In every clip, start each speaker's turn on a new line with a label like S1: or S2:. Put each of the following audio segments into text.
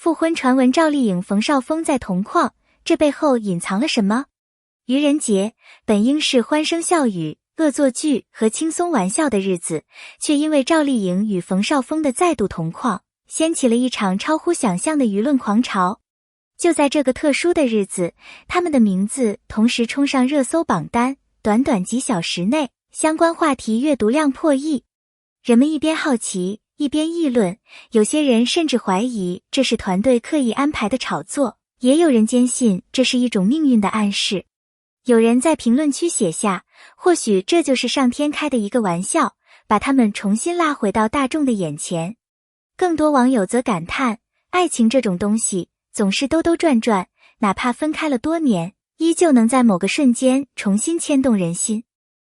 S1: 复婚传闻赵丽颖、冯绍峰在同框，这背后隐藏了什么？愚人节本应是欢声笑语、恶作剧和轻松玩笑的日子，却因为赵丽颖与冯绍峰的再度同框，掀起了一场超乎想象的舆论狂潮。就在这个特殊的日子，他们的名字同时冲上热搜榜单，短短几小时内，相关话题阅读量破亿。人们一边好奇，一边议论，有些人甚至怀疑这是团队刻意安排的炒作，也有人坚信这是一种命运的暗示。有人在评论区写下，或许这就是上天开的一个玩笑，把他们重新拉回到大众的眼前。更多网友则感叹，爱情这种东西总是兜兜转转，哪怕分开了多年，依旧能在某个瞬间重新牵动人心。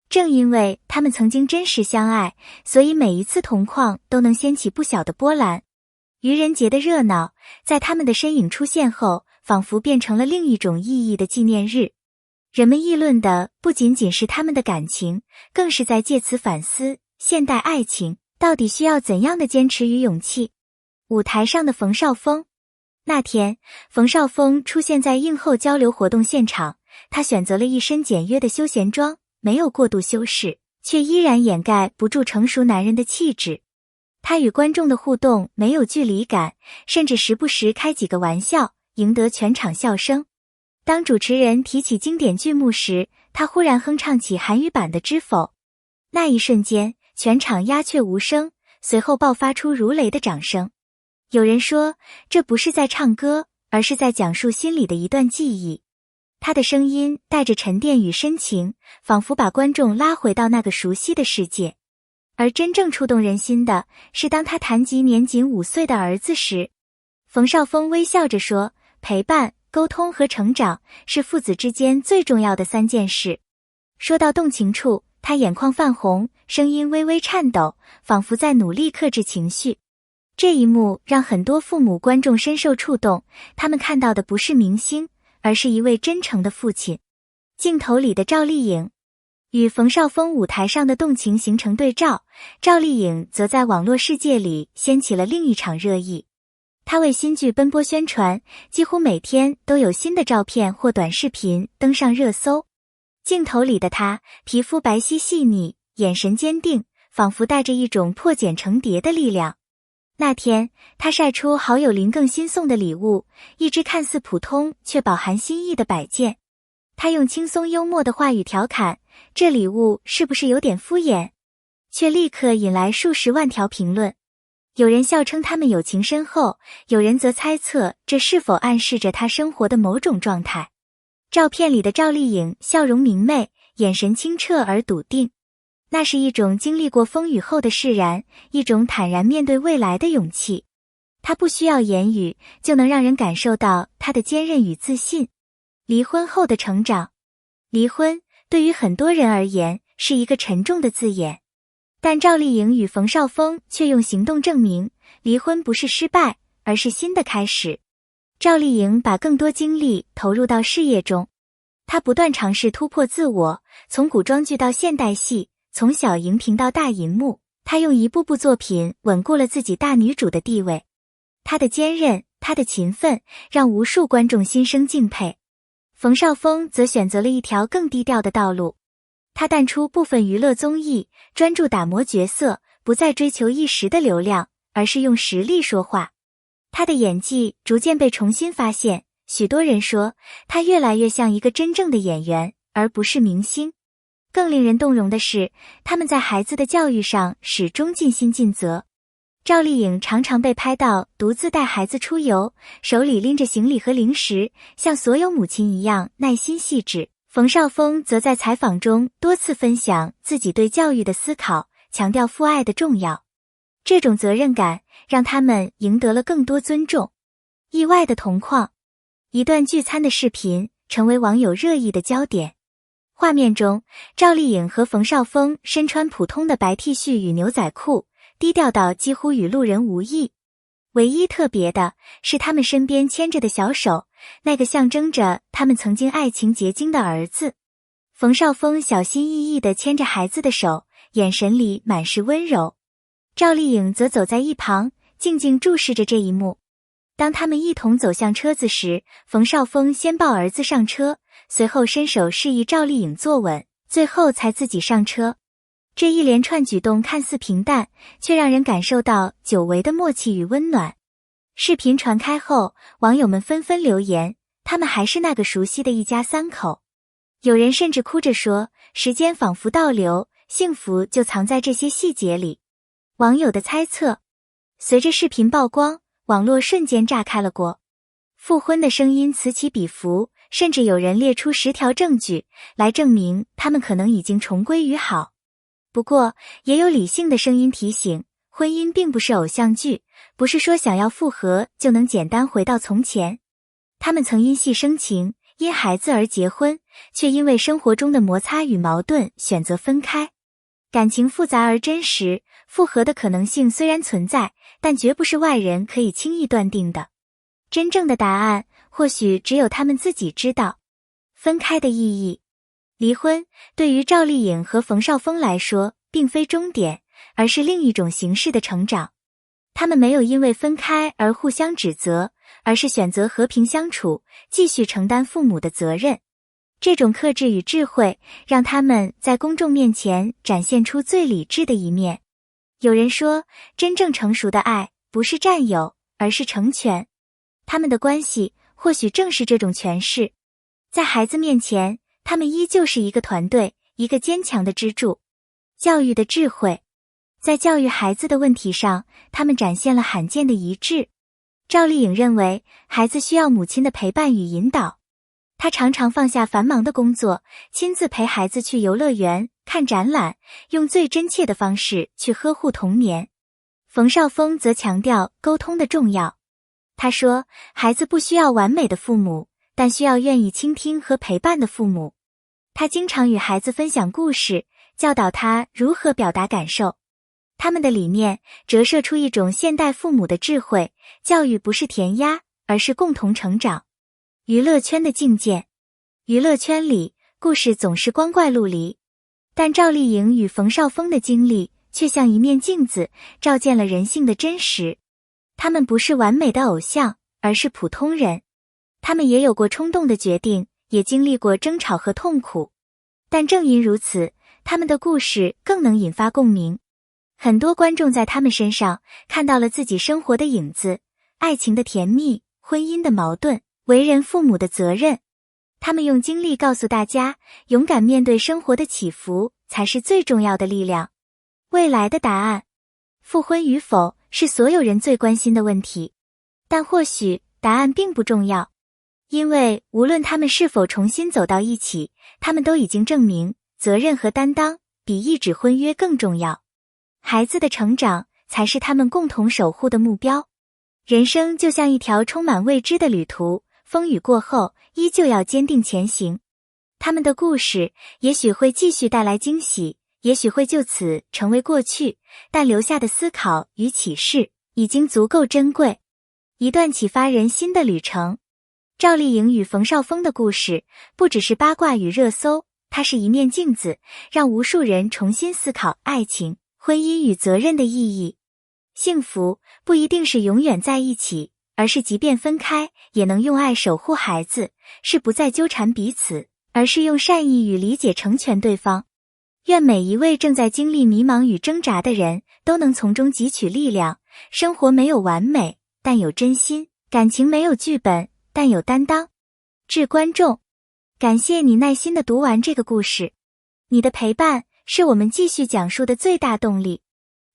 S1: 正因为他们曾经真实相爱，所以每一次同框都能掀起不小的波澜。愚人节的热闹，在他们的身影出现后，仿佛变成了另一种意义的纪念日。人们议论的不仅仅是他们的感情，更是在借此反思，现代爱情到底需要怎样的坚持与勇气。舞台上的冯绍峰。那天，冯绍峰出现在映后交流活动现场，他选择了一身简约的休闲装，没有过度修饰，却依然掩盖不住成熟男人的气质。他与观众的互动没有距离感，甚至时不时开几个玩笑，赢得全场笑声。当主持人提起经典剧目时，他忽然哼唱起韩语版的《知否》。那一瞬间，全场鸦雀无声，随后爆发出如雷的掌声。有人说，这不是在唱歌，而是在讲述心里的一段记忆。他的声音带着沉淀与深情，仿佛把观众拉回到那个熟悉的世界。而真正触动人心的是，当他谈及年仅5岁的儿子时，冯绍峰微笑着说，陪伴、沟通和成长是父子之间最重要的3件事。说到动情处，他眼眶泛红，声音微微颤抖，仿佛在努力克制情绪。这一幕让很多父母观众深受触动，他们看到的不是明星，而是一位真诚的父亲。镜头里的赵丽颖与冯绍峰舞台上的动情形成对照，赵丽颖则在网络世界里掀起了另一场热议。她为新剧奔波宣传，几乎每天都有新的照片或短视频登上热搜。镜头里的她，皮肤白皙细腻，眼神坚定，仿佛带着一种破茧成蝶的力量。那天，她晒出好友林更新送的礼物，一只看似普通却饱含心意的摆件。她用轻松幽默的话语调侃，这礼物是不是有点敷衍？却立刻引来数十万条评论。有人笑称他们友情深厚，有人则猜测这是否暗示着他生活的某种状态。照片里的赵丽颖笑容明媚，眼神清澈而笃定，那是一种经历过风雨后的释然，一种坦然面对未来的勇气。她不需要言语，就能让人感受到她的坚韧与自信。离婚后的成长。离婚对于很多人而言是一个沉重的字眼，但赵丽颖与冯绍峰却用行动证明，离婚不是失败，而是新的开始。赵丽颖把更多精力投入到事业中，她不断尝试突破自我，从古装剧到现代戏，从小荧屏到大银幕，她用一部部作品稳固了自己大女主的地位。她的坚韧，她的勤奋，让无数观众心生敬佩。冯绍峰则选择了一条更低调的道路，他淡出部分娱乐综艺，专注打磨角色，不再追求一时的流量，而是用实力说话。他的演技逐渐被重新发现，许多人说他越来越像一个真正的演员，而不是明星。更令人动容的是，他们在孩子的教育上始终尽心尽责。赵丽颖常常被拍到独自带孩子出游，手里拎着行李和零食，像所有母亲一样耐心细致。冯绍峰则在采访中多次分享自己对教育的思考，强调父爱的重要。这种责任感让他们赢得了更多尊重。意外的同框。一段聚餐的视频成为网友热议的焦点。画面中，赵丽颖和冯绍峰身穿普通的白 T 恤与牛仔裤，低调到几乎与路人无异。唯一特别的是他们身边牵着的小手，那个象征着他们曾经爱情结晶的儿子。冯绍峰小心翼翼地牵着孩子的手，眼神里满是温柔。赵丽颖则走在一旁，静静注视着这一幕。当他们一同走向车子时，冯绍峰先抱儿子上车，随后伸手示意赵丽颖坐稳，最后才自己上车。这一连串举动看似平淡，却让人感受到久违的默契与温暖。视频传开后，网友们纷纷留言，他们还是那个熟悉的一家三口。有人甚至哭着说，时间仿佛倒流，幸福就藏在这些细节里。网友的猜测，随着视频曝光，网络瞬间炸开了锅。复婚的声音此起彼伏，甚至有人列出10条证据来证明他们可能已经重归于好。不过，也有理性的声音提醒，婚姻并不是偶像剧，不是说想要复合就能简单回到从前。他们曾因戏生情，因孩子而结婚，却因为生活中的摩擦与矛盾选择分开。感情复杂而真实，复合的可能性虽然存在，但绝不是外人可以轻易断定的。真正的答案，或许只有他们自己知道。分开的意义，离婚对于赵丽颖和冯绍峰来说，并非终点，而是另一种形式的成长。他们没有因为分开而互相指责，而是选择和平相处，继续承担父母的责任。这种克制与智慧，让他们在公众面前展现出最理智的一面。有人说，真正成熟的爱，不是占有，而是成全。他们的关系，或许正是这种诠释。在孩子面前，他们依旧是一个团队，一个坚强的支柱。教育的智慧，在教育孩子的问题上，他们展现了罕见的一致。赵丽颖认为，孩子需要母亲的陪伴与引导。她常常放下繁忙的工作，亲自陪孩子去游乐园、看展览，用最真切的方式去呵护童年。冯绍峰则强调沟通的重要。他说，孩子不需要完美的父母，但需要愿意倾听和陪伴的父母。他经常与孩子分享故事，教导他如何表达感受。他们的理念折射出一种现代父母的智慧，教育不是填鸭，而是共同成长。娱乐圈的境界，娱乐圈里故事总是光怪陆离，但赵丽颖与冯绍峰的经历却像一面镜子，照见了人性的真实。他们不是完美的偶像，而是普通人。他们也有过冲动的决定，也经历过争吵和痛苦。但正因如此，他们的故事更能引发共鸣。很多观众在他们身上看到了自己生活的影子，爱情的甜蜜，婚姻的矛盾，为人父母的责任。他们用经历告诉大家，勇敢面对生活的起伏，才是最重要的力量。未来的答案，复婚与否是所有人最关心的问题，但或许答案并不重要，因为无论他们是否重新走到一起，他们都已经证明，责任和担当比一纸婚约更重要。孩子的成长才是他们共同守护的目标。人生就像一条充满未知的旅途，风雨过后，依旧要坚定前行。他们的故事也许会继续带来惊喜，也许会就此成为过去，但留下的思考与启示已经足够珍贵。一段启发人心的旅程。赵丽颖与冯绍峰的故事不只是八卦与热搜，它是一面镜子，让无数人重新思考爱情、婚姻与责任的意义。幸福不一定是永远在一起，而是即便分开，也能用爱守护孩子，是不再纠缠彼此，而是用善意与理解成全对方。愿每一位正在经历迷茫与挣扎的人都能从中汲取力量。生活没有完美，但有真心；感情没有剧本，但有担当。致观众，感谢你耐心地读完这个故事，你的陪伴是我们继续讲述的最大动力。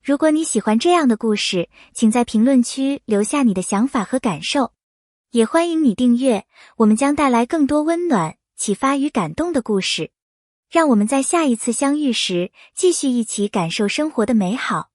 S1: 如果你喜欢这样的故事，请在评论区留下你的想法和感受。也欢迎你订阅，我们将带来更多温暖、启发与感动的故事。让我们在下一次相遇时，继续一起感受生活的美好。